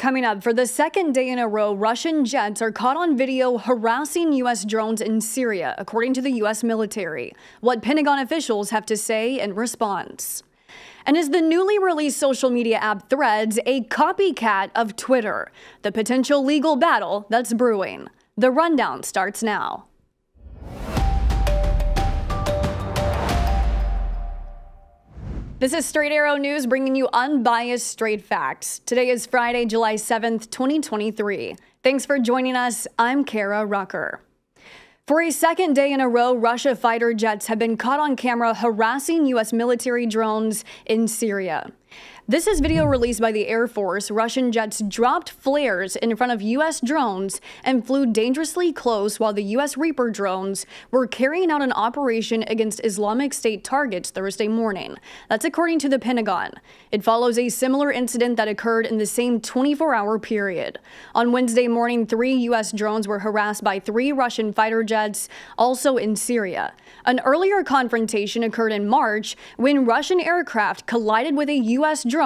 Coming up, for the second day in a row, Russian jets are caught on video harassing U.S. drones in Syria, according to the U.S. military. What Pentagon officials have to say in response. And is the newly released social media app Threads a copycat of Twitter? The potential legal battle that's brewing. The rundown starts now. This is Straight Arrow News, bringing you unbiased, straight facts. Today is Friday, July 7th, 2023. Thanks for joining us. I'm Kara Rucker. For a second day in a row, Russia fighter jets have been caught on camera harassing U.S. military drones in Syria. This is video released by the Air Force. Russian jets dropped flares in front of U.S. drones and flew dangerously close while the U.S. Reaper drones were carrying out an operation against Islamic State targets Thursday morning. That's according to the Pentagon. It follows a similar incident that occurred in the same 24-hour period. On Wednesday morning, 3 U.S. drones were harassed by 3 Russian fighter jets, also in Syria. An earlier confrontation occurred in March when Russian aircraft collided with a U.S. drone,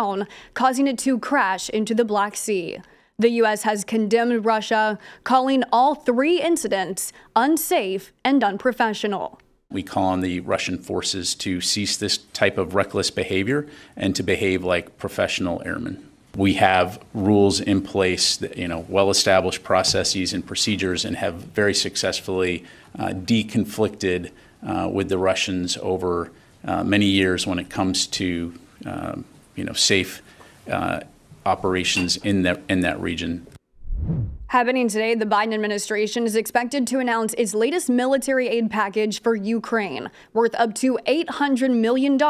causing it to crash into the Black Sea. The U.S. has condemned Russia, calling all 3 incidents unsafe and unprofessional. We call on the Russian forces to cease this type of reckless behavior and to behave like professional airmen. We have rules in place, well-established processes and procedures, and have very successfully deconflicted with the Russians over many years when it comes to safe operations in that region. Happening today, the Biden administration is expected to announce its latest military aid package for Ukraine, worth up to $800 million,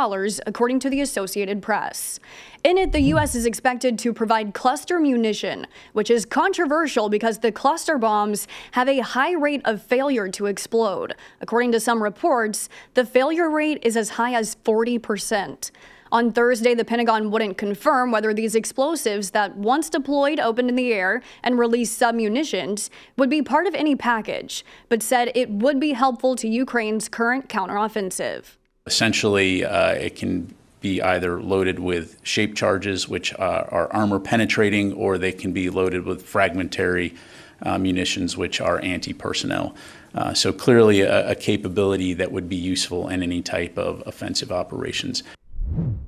according to the Associated Press. In it, the U.S. is expected to provide cluster munition, which is controversial because the cluster bombs have a high rate of failure to explode. According to some reports, the failure rate is as high as 40%. On Thursday, the Pentagon wouldn't confirm whether these explosives that once deployed, opened in the air, and released submunitions would be part of any package, but said it would be helpful to Ukraine's current counteroffensive. Essentially, it can be either loaded with shape charges, which are armor penetrating, or they can be loaded with fragmentary munitions, which are anti-personnel. So clearly a capability that would be useful in any type of offensive operations.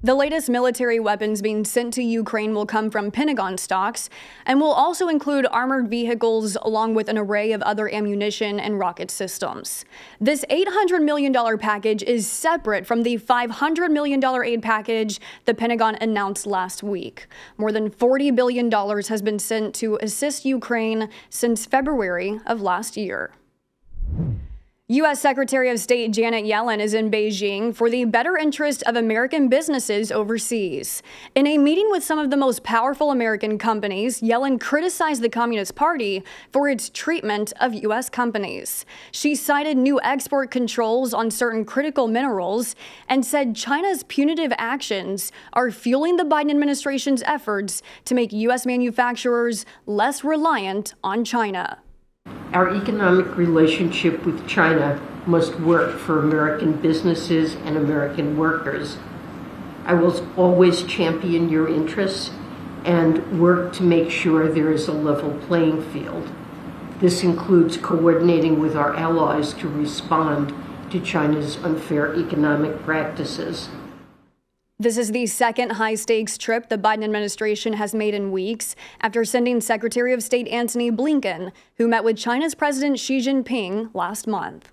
The latest military weapons being sent to Ukraine will come from Pentagon stocks and will also include armored vehicles along with an array of other ammunition and rocket systems. This $800 million package is separate from the $500 million aid package the Pentagon announced last week. More than $40 billion has been sent to assist Ukraine since February of last year. U.S. Secretary of State Janet Yellen is in Beijing for the better interest of American businesses overseas. In a meeting with some of the most powerful American companies, Yellen criticized the Communist Party for its treatment of U.S. companies. She cited new export controls on certain critical minerals and said China's punitive actions are fueling the Biden administration's efforts to make U.S. manufacturers less reliant on China. Our economic relationship with China must work for American businesses and American workers. I will always champion your interests and work to make sure there is a level playing field. This includes coordinating with our allies to respond to China's unfair economic practices. This is the second high-stakes trip the Biden administration has made in weeks after sending Secretary of State Antony Blinken, who met with China's President Xi Jinping last month.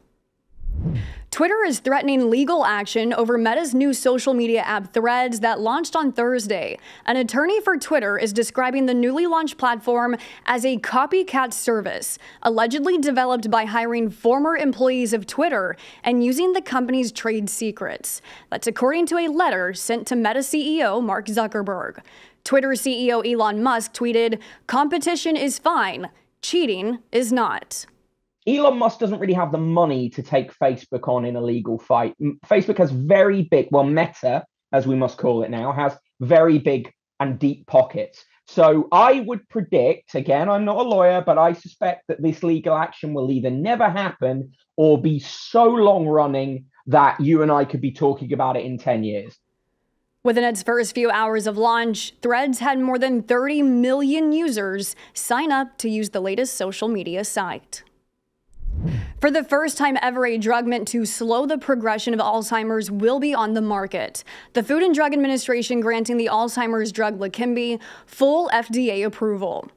Twitter is threatening legal action over Meta's new social media app Threads that launched on Thursday. An attorney for Twitter is describing the newly launched platform as a copycat service, allegedly developed by hiring former employees of Twitter and using the company's trade secrets. That's according to a letter sent to Meta CEO Mark Zuckerberg. Twitter CEO Elon Musk tweeted, "Competition is fine. Cheating is not." Elon Musk doesn't really have the money to take Facebook on in a legal fight. Facebook has very big, well, Meta, as we must call it now, has very big and deep pockets. So I would predict, again, I'm not a lawyer, but I suspect that this legal action will either never happen or be so long running that you and I could be talking about it in 10 years. Within its first few hours of launch, Threads had more than 30 million users sign up to use the latest social media site. For the first time ever, a drug meant to slow the progression of Alzheimer's will be on the market. The Food and Drug Administration granting the Alzheimer's drug Leqembi full FDA approval.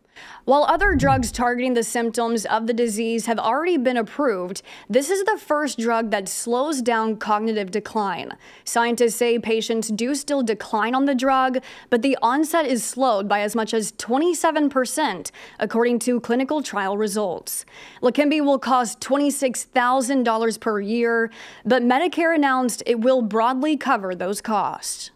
While other drugs targeting the symptoms of the disease have already been approved, this is the first drug that slows down cognitive decline. Scientists say patients do still decline on the drug, but the onset is slowed by as much as 27%, according to clinical trial results. Leqembi will cost $26,000 per year, but Medicare announced it will broadly cover those costs.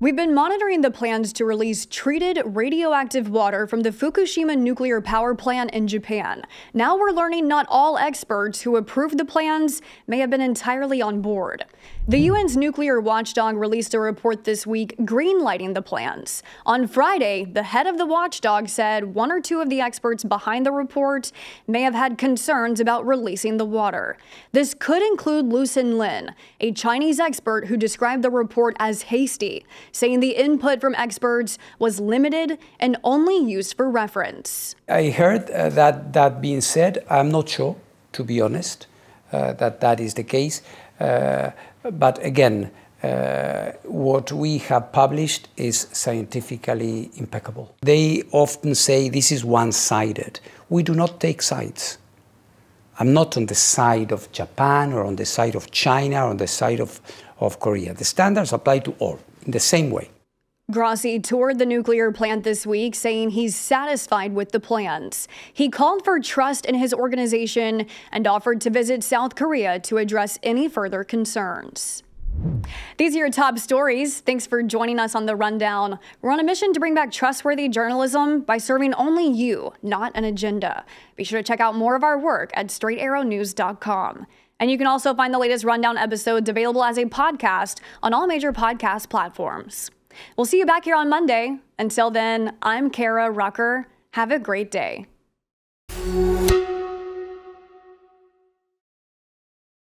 We've been monitoring the plans to release treated radioactive water from the Fukushima nuclear power plant in Japan. Now we're learning not all experts who approved the plans may have been entirely on board. The UN's nuclear watchdog released a report this week greenlighting the plans. On Friday, the head of the watchdog said one or two of the experts behind the report may have had concerns about releasing the water. This could include Lu Xinlin, a Chinese expert who described the report as hasty, saying the input from experts was limited and only used for reference. I heard that being said. I'm not sure, to be honest, that is the case. But again, what we have published is scientifically impeccable. They often say this is one-sided. We do not take sides. I'm not on the side of Japan or on the side of China or on the side of Korea. The standards apply to all in the same way. Grossi toured the nuclear plant this week, saying he's satisfied with the plans. He called for trust in his organization and offered to visit South Korea to address any further concerns. These are your top stories. Thanks for joining us on The Rundown. We're on a mission to bring back trustworthy journalism by serving only you, not an agenda. Be sure to check out more of our work at straightarrownews.com. And you can also find the latest Rundown episodes available as a podcast on all major podcast platforms. We'll see you back here on Monday. Until then, I'm Kara Rucker. Have a great day.